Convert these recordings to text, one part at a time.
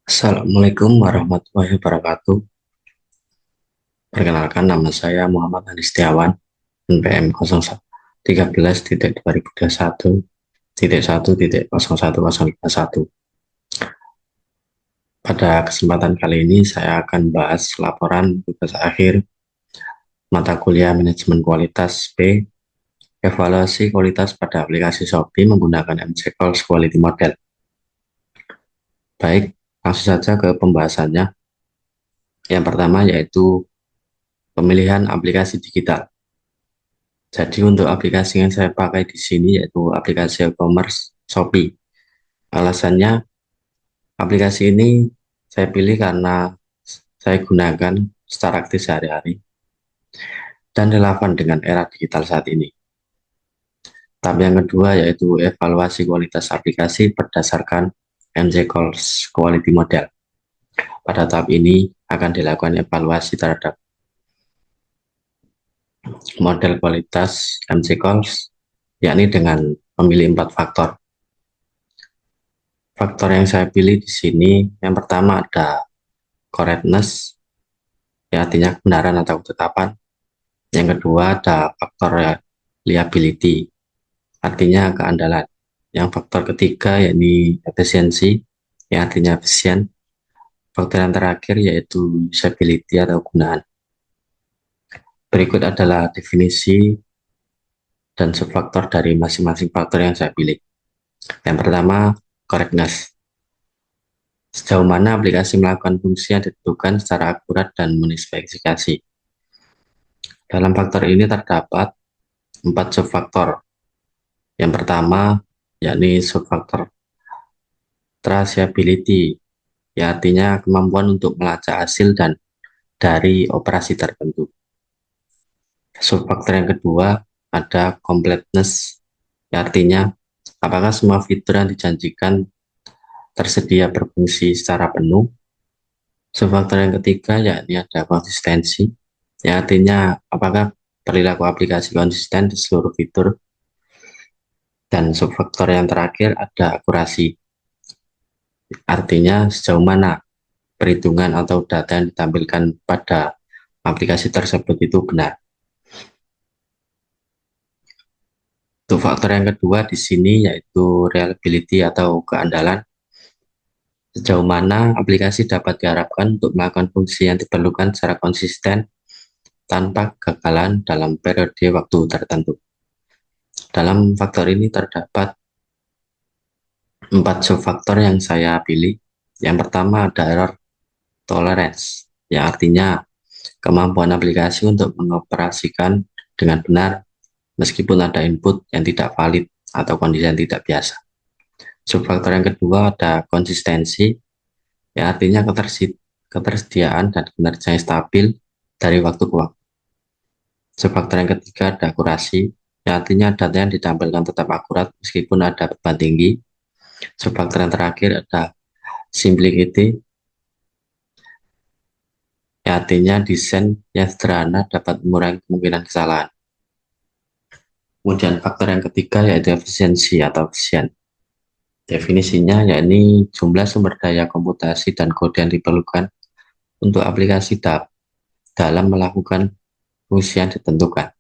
Assalamualaikum warahmatullahi wabarakatuh. Perkenalkan, nama saya Muhammad Andi Setiawan, NPM 013-2021.1.051. Pada kesempatan kali ini saya akan bahas laporan tugas akhir mata kuliah Manajemen Kualitas B, evaluasi kualitas pada aplikasi Shopee menggunakan MCQuals Quality Model. Baik, langsung saja ke pembahasannya. Yang pertama yaitu pemilihan aplikasi digital. Jadi untuk aplikasi yang saya pakai di sini yaitu aplikasi e-commerce Shopee. Alasannya aplikasi ini saya pilih karena saya gunakan secara aktif sehari-hari dan relevan dengan era digital saat ini. Tahap yang kedua yaitu evaluasi kualitas aplikasi berdasarkan MCQuals Quality Model. Pada tahap ini akan dilakukan evaluasi terhadap model kualitas MCQuals, yakni dengan memilih 4 faktor. Faktor yang saya pilih di sini, yang pertama ada correctness, yang artinya kebenaran atau ketetapan. Yang kedua ada faktor reliability, artinya keandalan. Yang faktor ketiga yakni efisiensi, yang artinya efisien. Faktor yang terakhir yaitu usability atau gunaan. Berikut adalah definisi dan subfaktor dari masing-masing faktor yang saya pilih. Yang pertama, correctness. Sejauh mana aplikasi melakukan fungsi yang ditentukan secara akurat dan menispesifikasi. Dalam faktor ini terdapat 4 subfaktor. Yang pertama, yakni subfaktor traceability, yang artinya kemampuan untuk melacak hasil dan dari operasi tertentu. Subfaktor yang kedua ada completeness, yang artinya apakah semua fitur yang dijanjikan tersedia berfungsi secara penuh. Subfaktor yang ketiga yakni ada konsistensi, yang artinya apakah perilaku aplikasi konsisten di seluruh fitur. Dan subfaktor yang terakhir ada akurasi, artinya sejauh mana perhitungan atau data yang ditampilkan pada aplikasi tersebut itu benar. Untuk faktor yang kedua di sini yaitu reliability atau keandalan. Sejauh mana aplikasi dapat diharapkan untuk melakukan fungsi yang diperlukan secara konsisten tanpa kegagalan dalam periode waktu tertentu. Dalam faktor ini terdapat 4 subfaktor yang saya pilih. Yang pertama ada error tolerance, yang artinya kemampuan aplikasi untuk mengoperasikan dengan benar meskipun ada input yang tidak valid atau kondisi yang tidak biasa. Subfaktor yang kedua ada konsistensi, yang artinya ketersediaan dan kinerja yang stabil dari waktu ke waktu. Subfaktor yang ketiga ada akurasi, yang artinya data yang ditampilkan tetap akurat meskipun ada beban tinggi. Subfaktor yang terakhir ada simplicity, yang artinya desain yang sederhana dapat mengurangi kemungkinan kesalahan. Kemudian faktor yang ketiga yaitu efisiensi atau efisien. Definisinya yakni jumlah sumber daya komputasi dan kode yang diperlukan untuk aplikasi dalam melakukan fungsi yang ditentukan.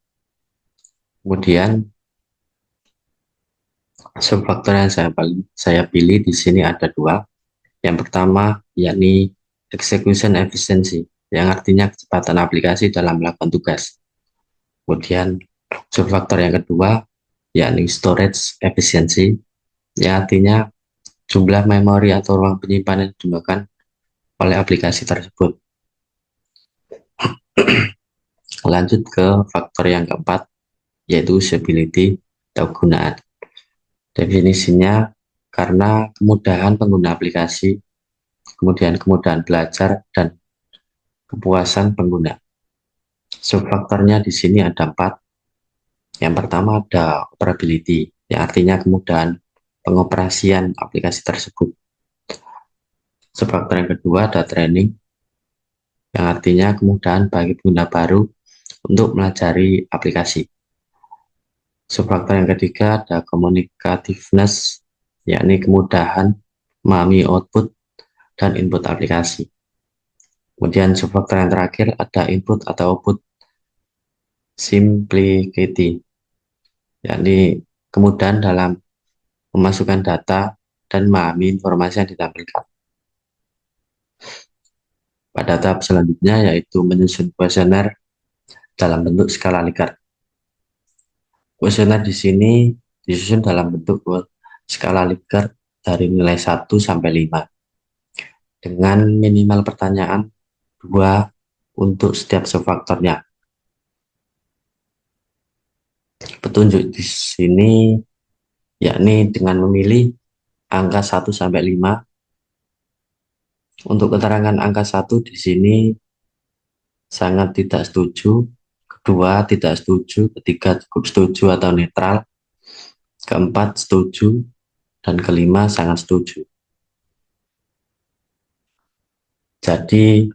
Kemudian subfaktor yang saya pilih di sini ada 2. Yang pertama yakni execution efficiency, yang artinya kecepatan aplikasi dalam melakukan tugas. Kemudian subfaktor yang kedua yakni storage efficiency, yang artinya jumlah memori atau ruang penyimpanan yang digunakan oleh aplikasi tersebut. Lanjut ke faktor yang keempat, yaitu usability atau kegunaan. Definisinya karena kemudahan pengguna aplikasi, kemudian kemudahan belajar, dan kepuasan pengguna. Subfaktornya di sini ada 4. Yang pertama ada operability, yang artinya kemudahan pengoperasian aplikasi tersebut. Subfaktor yang kedua ada training, yang artinya kemudahan bagi pengguna baru untuk melajari aplikasi. Subfaktor yang ketiga ada communicativeness, yakni kemudahan memahami output dan input aplikasi. Kemudian subfaktor yang terakhir ada input atau output simplicity, yakni kemudahan dalam memasukkan data dan memahami informasi yang ditampilkan. Pada tahap selanjutnya yaitu menyusun kuesioner dalam bentuk skala Likert. Kuesioner di sini disusun dalam bentuk skala Likert dari nilai 1 sampai 5 dengan minimal pertanyaan 2 untuk setiap subfaktornya. Petunjuk di sini yakni dengan memilih angka 1 sampai 5. Untuk keterangan angka 1 di sini sangat tidak setuju, kedua tidak setuju, ketiga cukup setuju atau netral, keempat setuju, dan kelima sangat setuju. Jadi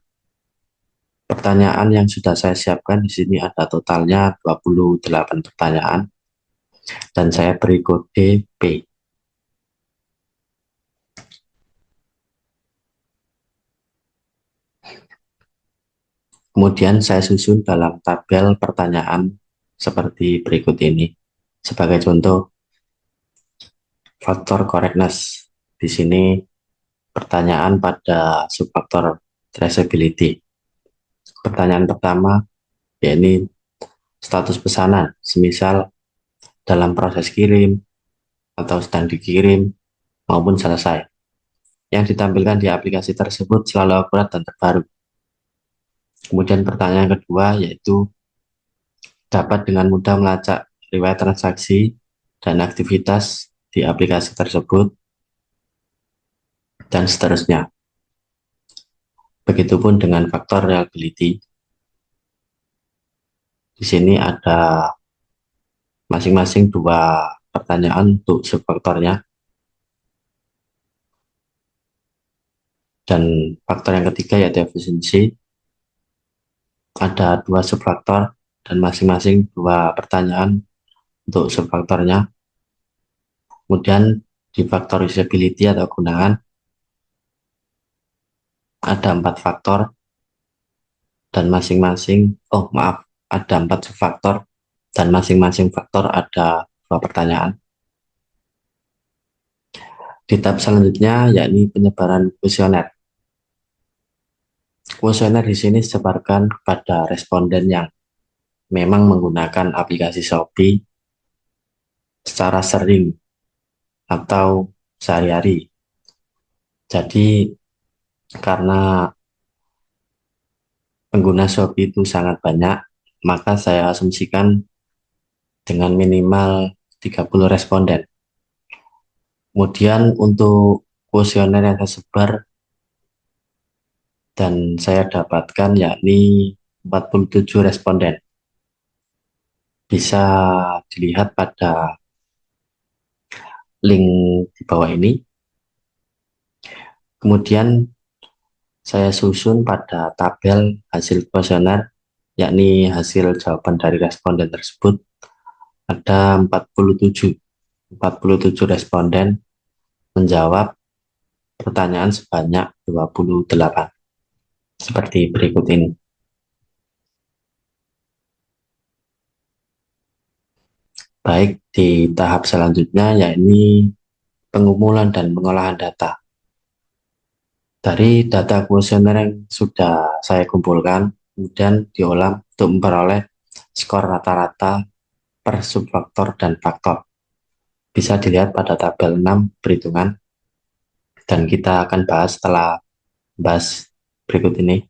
pertanyaan yang sudah saya siapkan di sini ada totalnya 28 pertanyaan dan saya beri kode P. Kemudian saya susun dalam tabel pertanyaan seperti berikut ini. Sebagai contoh, faktor correctness. Di sini pertanyaan pada subfaktor traceability. Pertanyaan pertama, yakni status pesanan, semisal dalam proses kirim, atau sedang dikirim, maupun selesai. Yang ditampilkan di aplikasi tersebut selalu akurat dan terbaru. Kemudian pertanyaan kedua, yaitu dapat dengan mudah melacak riwayat transaksi dan aktivitas di aplikasi tersebut, dan seterusnya. Begitupun dengan faktor reliability. Di sini ada masing-masing 2 pertanyaan untuk subfaktornya. Dan faktor yang ketiga yaitu efisiensi. Ada 2 subfaktor dan masing-masing 2 pertanyaan untuk subfaktornya. Kemudian di faktor usability atau gunaan ada 4 faktor dan masing-masing, ada 4 subfaktor dan masing-masing faktor ada 2 pertanyaan. Di tahap selanjutnya yakni penyebaran kuesioner. Kuesioner di sini disebarkan kepada responden yang memang menggunakan aplikasi Shopee secara sering atau sehari-hari. Jadi karena pengguna Shopee itu sangat banyak, maka saya asumsikan dengan minimal 30 responden. Kemudian untuk kuesioner yang tersebar dan saya dapatkan yakni 47 responden. Bisa dilihat pada link di bawah ini. Kemudian saya susun pada tabel hasil kuesioner, yakni hasil jawaban dari responden tersebut. Ada 47 responden menjawab pertanyaan sebanyak 28. Seperti berikut ini. Baik, di tahap selanjutnya yakni pengumpulan dan pengolahan data. Dari data kuesioner yang sudah saya kumpulkan, kemudian diolah untuk memperoleh skor rata-rata per subfaktor dan faktor. Bisa dilihat pada tabel 6 perhitungan, dan kita akan bahas setelah bahas berikut ini.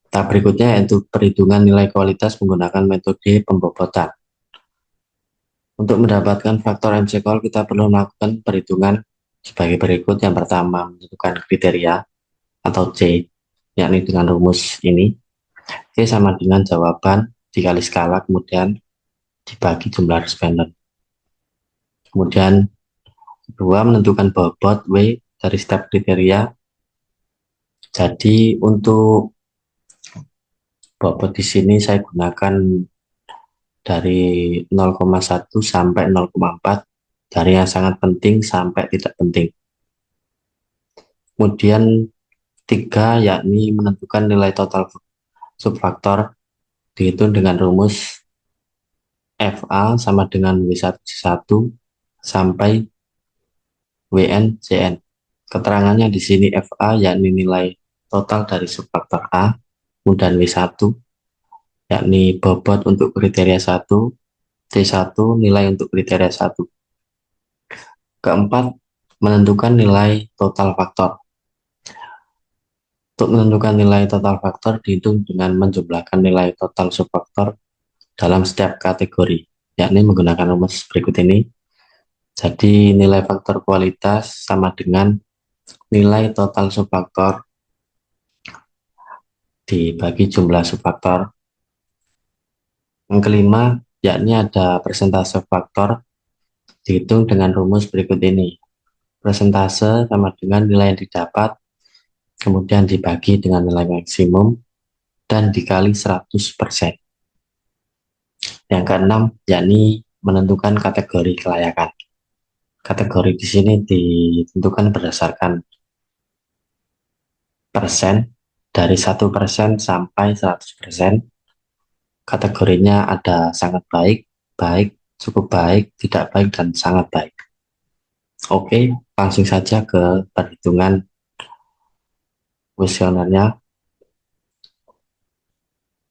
Tahap berikutnya yaitu perhitungan nilai kualitas menggunakan metode pembobotan. Untuk mendapatkan faktor MC-call, kita perlu melakukan perhitungan sebagai berikut. Yang pertama, menentukan kriteria atau C, yakni dengan rumus ini. C sama dengan jawaban dikali skala, kemudian dibagi jumlah responden. Kemudian kedua, menentukan bobot W dari setiap kriteria. Jadi untuk bobot di sini saya gunakan dari 0,1 sampai 0,4. dari yang sangat penting sampai tidak penting. Kemudian tiga, yakni menentukan nilai total subfaktor, dihitung dengan rumus FA sama dengan W1C1 sampai WN-CN. Keterangannya di sini FA yakni nilai total dari subfaktor A, kemudian W1 yakni bobot untuk kriteria 1, C1 nilai untuk kriteria 1. Keempat, menentukan nilai total faktor. Untuk menentukan nilai total faktor dihitung dengan menjumlahkan nilai total subfaktor dalam setiap kategori, yakni menggunakan rumus berikut ini. Jadi nilai faktor kualitas sama dengan nilai total subfaktor dibagi jumlah subfaktor. Yang kelima, yakni ada persentase faktor, dihitung dengan rumus berikut ini. Persentase sama dengan nilai yang didapat, kemudian dibagi dengan nilai maksimum, dan dikali 100%. Yang keenam, yakni menentukan kategori kelayakan. Kategori di sini ditentukan berdasarkan persen, dari 1% sampai 100%. Kategorinya ada sangat baik, baik, cukup baik, tidak baik, dan sangat baik. Oke, langsung saja ke perhitungan kuesionernya.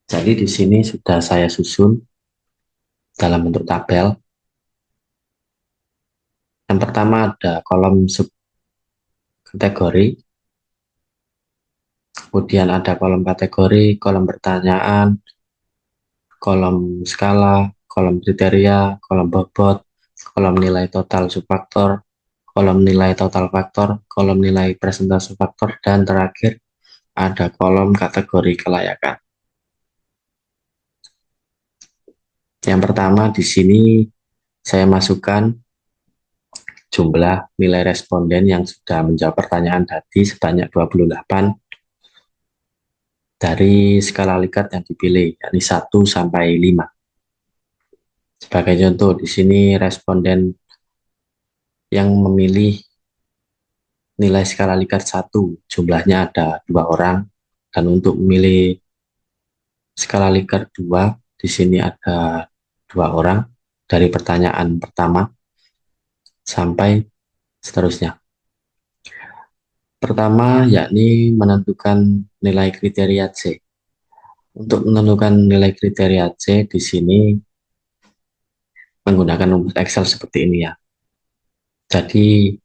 Jadi di sini sudah saya susun dalam bentuk tabel. Yang pertama ada kolom subkategori, kemudian ada kolom kategori, kolom pertanyaan, kolom skala, kolom kriteria, kolom bobot, kolom nilai total subfaktor, kolom nilai total faktor, kolom nilai persentase faktor, dan terakhir ada kolom kategori kelayakan. Yang pertama di sini saya masukkan jumlah nilai responden yang sudah menjawab pertanyaan tadi sebanyak 28 dari skala Likert yang dipilih, yakni 1 sampai 5. Sebagai contoh, di sini responden yang memilih nilai skala Likert 1 jumlahnya ada 2 orang, dan untuk memilih skala Likert 2 di sini ada 2 orang dari pertanyaan pertama sampai seterusnya. Pertama, yakni menentukan nilai kriteria C. Untuk menentukan nilai kriteria C di sini menggunakan rumus Excel seperti ini ya. Jadi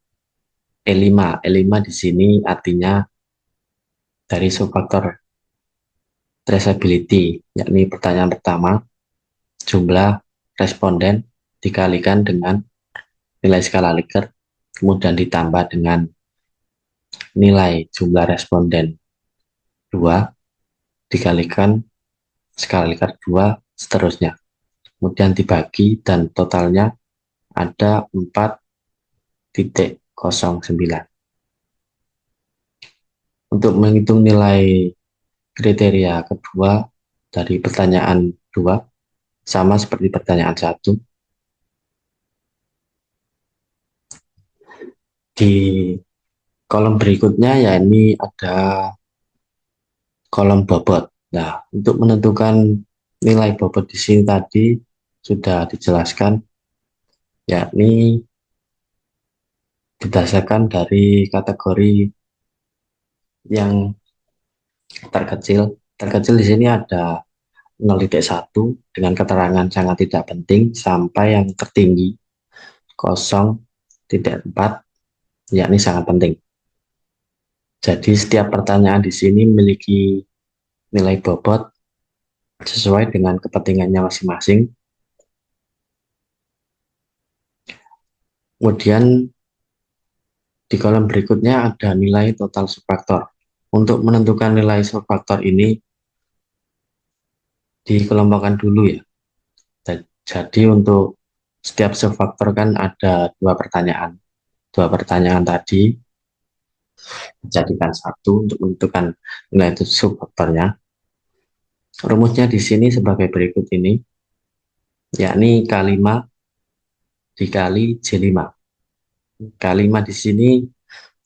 E5 di sini artinya dari subfaktor traceability, yakni pertanyaan pertama, jumlah responden dikalikan dengan nilai skala Likert, kemudian ditambah dengan nilai jumlah responden 2, dikalikan skala Likert 2, seterusnya. Kemudian dibagi dan totalnya ada 4,09. Untuk menghitung nilai kriteria kedua dari pertanyaan 2, sama seperti pertanyaan 1. Di kolom berikutnya ya ini ada kolom bobot. Nah, untuk menentukan nilai bobot di sini tadi sudah dijelaskan, yakni berdasarkan dari kategori yang terkecil. Terkecil di sini ada 0,1 dengan keterangan sangat tidak penting sampai yang tertinggi 0,4, yakni sangat penting. Jadi setiap pertanyaan di sini memiliki nilai bobot sesuai dengan kepentingannya masing-masing. Kemudian di kolom berikutnya ada nilai total subfaktor. Untuk menentukan nilai subfaktor ini dikelompokkan dulu ya. Jadi untuk setiap subfaktor kan ada 2 pertanyaan. 2 pertanyaan tadi dijadikan satu untuk menentukan nilai subfaktornya. Rumusnya di sini sebagai berikut ini, yakni K5 dikali J5. K5 di sini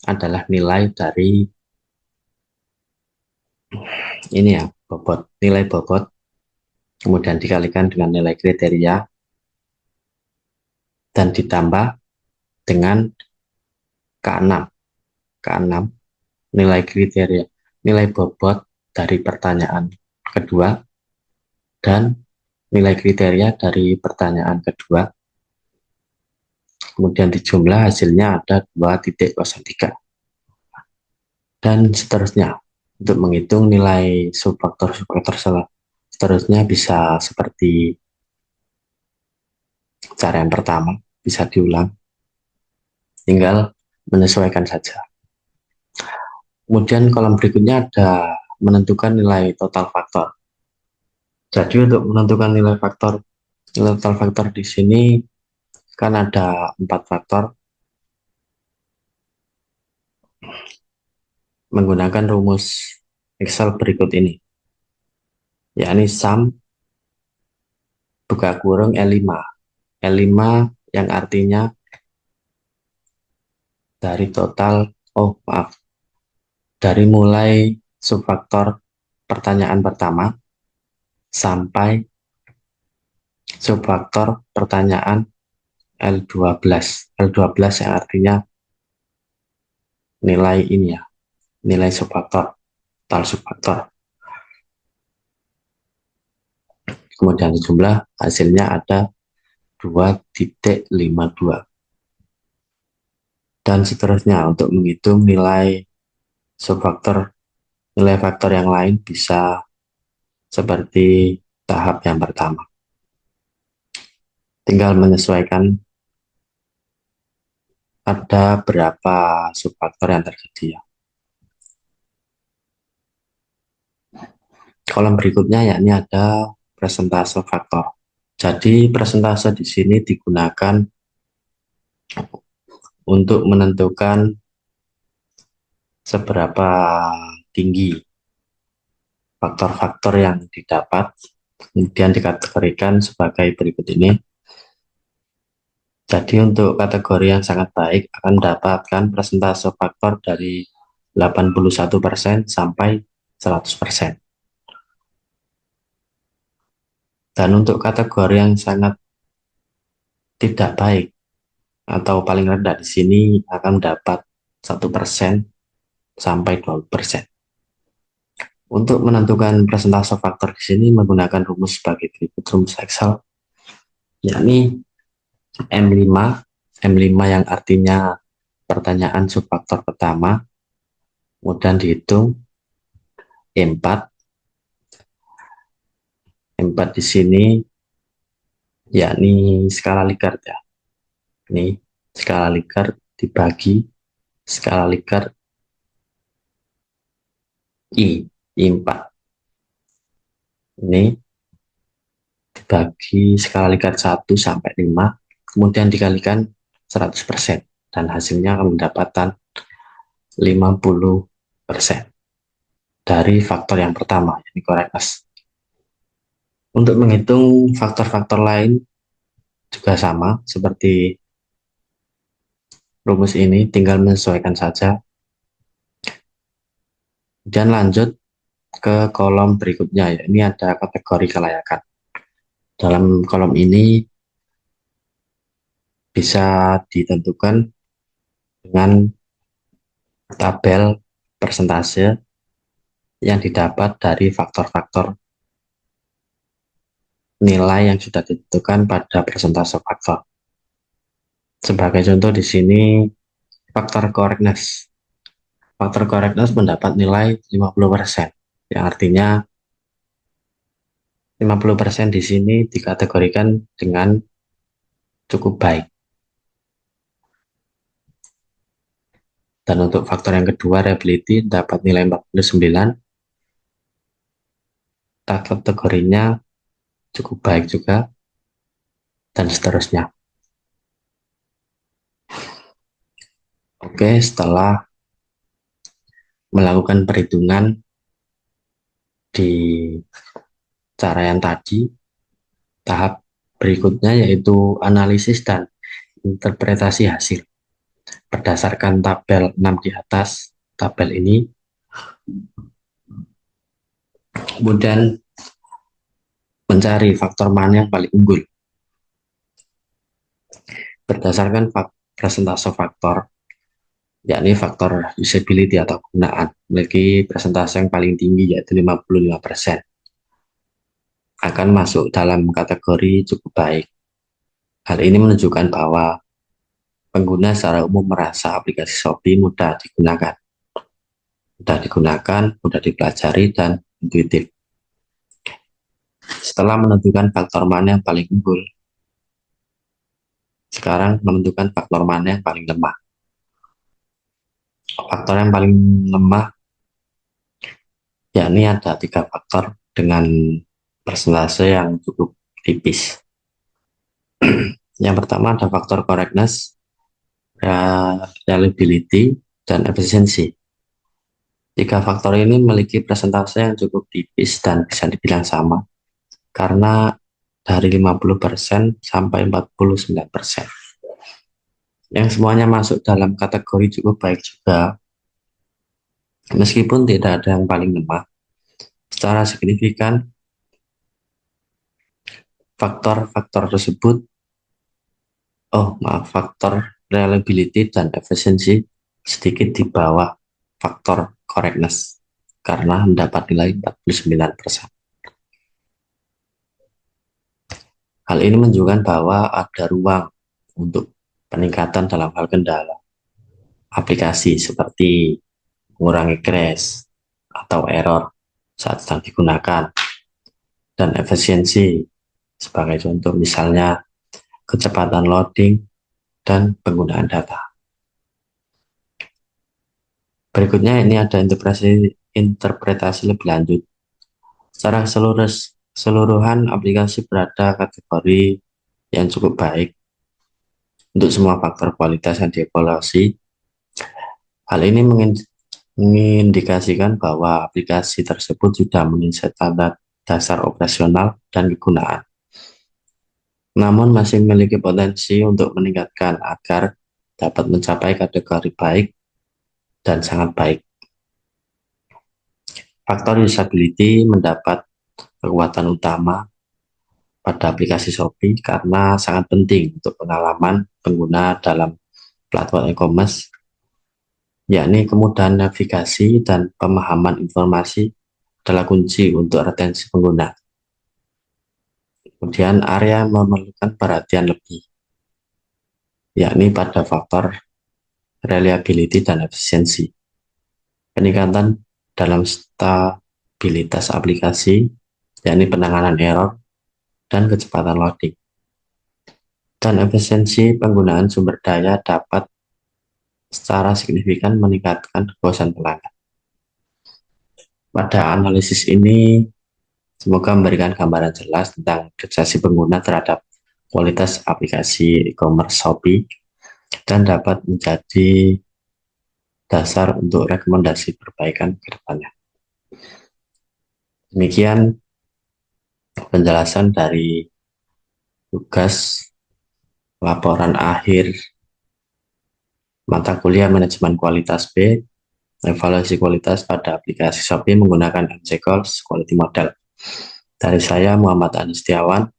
adalah nilai dari ini ya, bobot, nilai bobot, kemudian dikalikan dengan nilai kriteria, dan ditambah dengan K6. K6 nilai kriteria, nilai bobot dari pertanyaan kedua, dan nilai kriteria dari pertanyaan kedua, kemudian dijumlah hasilnya ada 2,03, dan seterusnya. Untuk menghitung nilai subfaktor seterusnya bisa seperti cara yang pertama, bisa diulang, tinggal menyesuaikan saja. Kemudian kolom berikutnya ada menentukan nilai total faktor. Jadi untuk menentukan nilai total faktor di sini kan ada 4 faktor menggunakan rumus Excel berikut ini, yakni sum buka kurung L5. L5 yang artinya dari total, dari mulai subfaktor pertanyaan pertama sampai subfaktor pertanyaan L12. L12 yang artinya nilai ini ya, nilai subfaktor, total subfaktor. Kemudian jumlah hasilnya ada 2,52. Dan seterusnya untuk menghitung nilai subfaktor, nilai faktor yang lain bisa seperti tahap yang pertama. Tinggal menyesuaikan ada berapa subfaktor yang tersedia. Kolom berikutnya yakni ada persentase faktor. Jadi persentase di sini digunakan untuk menentukan seberapa tinggi faktor-faktor yang didapat, kemudian dikategorikan sebagai berikut ini. Jadi untuk kategori yang sangat baik akan mendapatkan persentase faktor dari 81% sampai 100%. Dan untuk kategori yang sangat tidak baik atau paling rendah di sini akan mendapat 1% sampai 20%. Untuk menentukan persentase faktor di sini menggunakan rumus sebagai berikut, rumus Excel, yakni M5 yang artinya pertanyaan subfaktor pertama, kemudian dihitung E4 di sini yakni skala Likert ya. Ini skala Likert dibagi skala Likert I4. Ini dibagi skala Likert 1 sampai 5, kemudian dikalikan 100%, dan hasilnya akan mendapatkan 50% dari faktor yang pertama, yakni correctness. Untuk menghitung faktor-faktor lain juga sama seperti rumus ini, tinggal menyesuaikan saja. Dan lanjut ke kolom berikutnya, ya. Ini ada kategori kelayakan. Dalam kolom ini bisa ditentukan dengan tabel persentase yang didapat dari faktor-faktor nilai yang sudah ditentukan pada persentase faktor. Sebagai contoh di sini faktor correctness. Faktor correctness mendapat nilai 50%, yang artinya 50% di sini dikategorikan dengan cukup baik. Dan untuk faktor yang kedua, reliability, dapat nilai 49, kategorinya cukup baik juga, dan seterusnya. Oke, setelah melakukan perhitungan di cara yang tadi, tahap berikutnya yaitu analisis dan interpretasi hasil. Berdasarkan tabel 6 di atas, tabel ini, kemudian mencari faktor mana yang paling unggul. Berdasarkan presentase faktor, yakni faktor usability atau penggunaan, memiliki presentase yang paling tinggi yaitu 55%. Akan masuk dalam kategori cukup baik. Hal ini menunjukkan bahwa pengguna secara umum merasa aplikasi Shopee mudah digunakan, mudah dipelajari, dan intuitif. Setelah menentukan faktor mana yang paling unggul, sekarang menentukan faktor mana yang paling lemah. Faktor yang paling lemah, yakni ada 3 faktor dengan persentase yang cukup tipis. Yang pertama ada faktor correctness, reliability, dan efisiensi. 3 faktor ini memiliki persentase yang cukup tipis dan bisa dibilang sama, karena dari 50% sampai 49%. Yang semuanya masuk dalam kategori cukup baik juga, meskipun tidak ada yang paling lemah. Secara signifikan, faktor-faktor tersebut, faktor reliability dan efisiensi sedikit di bawah faktor correctness, karena mendapat nilai 49%. Hal ini menunjukkan bahwa ada ruang untuk peningkatan dalam hal kendala aplikasi seperti mengurangi crash atau error saat sedang digunakan, dan efisiensi sebagai contoh misalnya kecepatan loading dan penggunaan data. Berikutnya ini ada interpretasi lebih lanjut. Secara keseluruhan aplikasi berada kategori yang cukup baik untuk semua faktor kualitas yang dievaluasi. Hal ini mengindikasikan bahwa aplikasi tersebut sudah memenuhi standar dasar operasional dan kegunaan, namun masih memiliki potensi untuk meningkatkan agar dapat mencapai kategori baik dan sangat baik. Faktor usability mendapat kekuatan utama pada aplikasi Shopee karena sangat penting untuk pengalaman pengguna dalam platform e-commerce, yakni kemudahan navigasi dan pemahaman informasi adalah kunci untuk retensi pengguna. Kemudian area memerlukan perhatian lebih, yakni pada faktor reliability dan efisiensi. Peningkatan dalam stabilitas aplikasi, yakni penanganan error dan kecepatan loading. Dan efisiensi penggunaan sumber daya dapat secara signifikan meningkatkan kepuasan pelanggan. Pada analisis ini, semoga memberikan gambaran jelas tentang persepsi pengguna terhadap kualitas aplikasi e-commerce Shopee dan dapat menjadi dasar untuk rekomendasi perbaikan ke depannya. Demikian penjelasan dari tugas laporan akhir mata kuliah manajemen kualitas B, evaluasi kualitas pada aplikasi Shopee menggunakan MC Calls Quality Model. Dari saya Muhammad Anies Setiawan,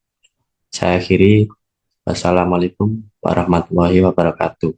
saya akhiri. Wassalamualaikum warahmatullahi wabarakatuh.